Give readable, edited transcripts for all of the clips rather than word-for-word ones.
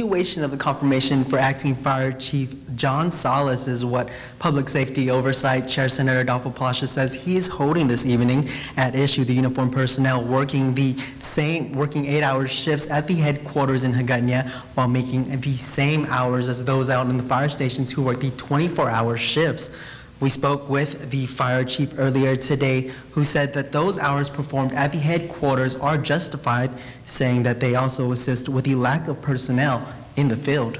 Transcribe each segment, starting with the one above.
Continuation of the confirmation for Acting Fire Chief John Salas is what Public Safety Oversight Chair Senator Adolpho Palacios says he is holding this evening. At issue, the uniformed personnel working 8-hour shifts at the headquarters in Hagåtña while making the same hours as those out in the fire stations who work the 24-hour shifts. We spoke with the fire chief earlier today, who said that those hours performed at the headquarters are justified, saying that they also assist with the lack of personnel in the field.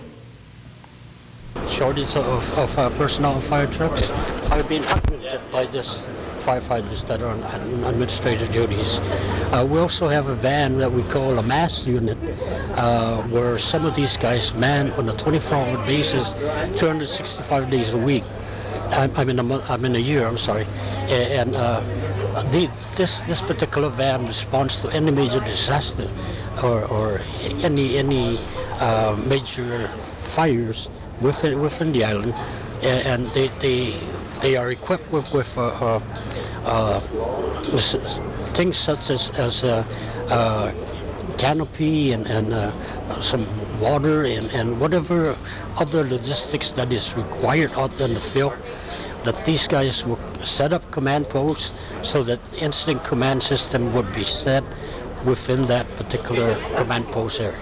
Shortage of personnel and fire trucks have been augmented by just firefighters that are on administrative duties. We also have a van that we call a mass unit, where some of these guys man on a 24-hour basis, 365 days a week. I'm in a year, I'm sorry. And this particular van responds to any major disaster or any major fires within the island, and they are equipped with things such as canopy and some water and whatever other logistics that is required out in the field, that these guys will set up command posts so that instant command system would be set within that particular command post area.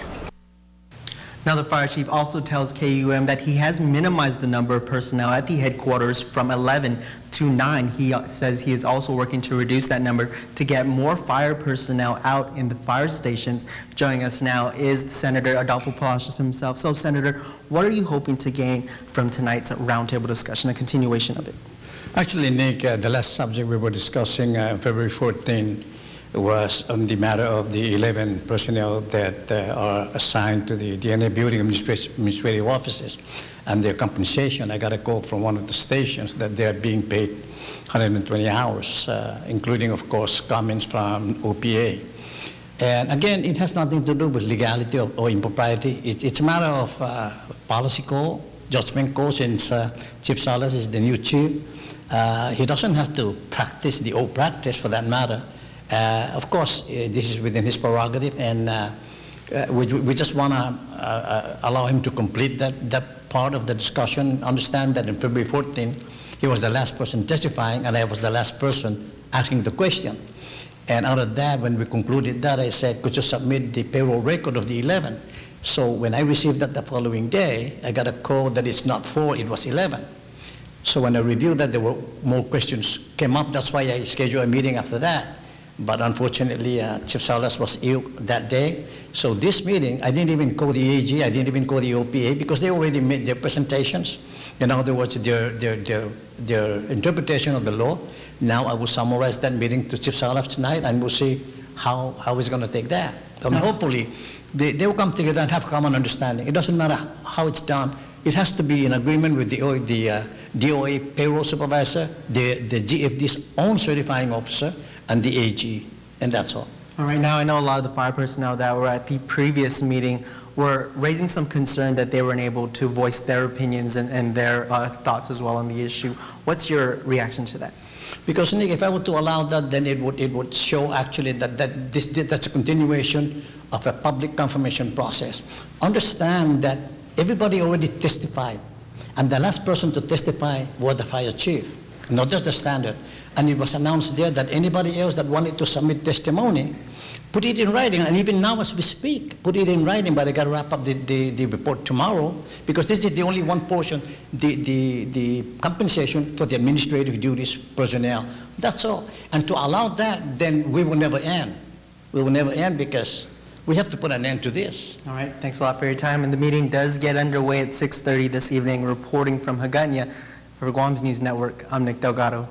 Now, the fire chief also tells KUM that he has minimized the number of personnel at the headquarters from 11 to 9. He says he is also working to reduce that number to get more fire personnel out in the fire stations. Joining us now is Senator Adolpho Palacios himself. So, Senator, what are you hoping to gain from tonight's roundtable discussion, a continuation of it? Actually, Nick, the last subject we were discussing February 14 was on the matter of the 11 personnel that are assigned to the DNA building administrative offices and their compensation. I got a call from one of the stations that they're being paid 120 hours, including, of course, comments from OPA. And again, it has nothing to do with legality or impropriety. It's a matter of policy call, judgment call, since Chief Salas is the new chief. He doesn't have to practice the old practice for that matter. Of course, this is within his prerogative, and we just want to allow him to complete that part of the discussion. Understand that in February 14, he was the last person testifying, and I was the last person asking the question. And out of that, when we concluded that, I said, could you submit the payroll record of the 11? So when I received that the following day, I got a call that it's not 4, it was 11. So when I reviewed that, there were more questions came up. That's why I scheduled a meeting after that. But unfortunately, Chief Salas was ill that day. So this meeting, I didn't even call the AG, I didn't even call the OPA, because they already made their presentations. In other words, their interpretation of the law. Now I will summarize that meeting to Chief Salas tonight, and we'll see how he's going to take that. Hopefully, they will come together and have common understanding. It doesn't matter how it's done. It has to be in agreement with the DOA payroll supervisor, the GFD's own certifying officer, and the AG, and that's all. All right, now I know a lot of the fire personnel that were at the previous meeting were raising some concern that they weren't able to voice their opinions and their thoughts as well on the issue. What's your reaction to that? Because, Nick, if I were to allow that, then it would show actually that's a continuation of a public confirmation process. Understand that everybody already testified, and the last person to testify was the fire chief, not just the standard. And it was announced there that anybody else that wanted to submit testimony, put it in writing, and even now as we speak, put it in writing, but I got to wrap up the report tomorrow, because this is the only one portion, the compensation for the administrative duties personnel. That's all. And to allow that, then we will never end. We will never end, because we have to put an end to this. All right, thanks a lot for your time. And the meeting does get underway at 6:30 this evening. Reporting from Hagåtña for Guam's News Network, I'm Nick Delgado.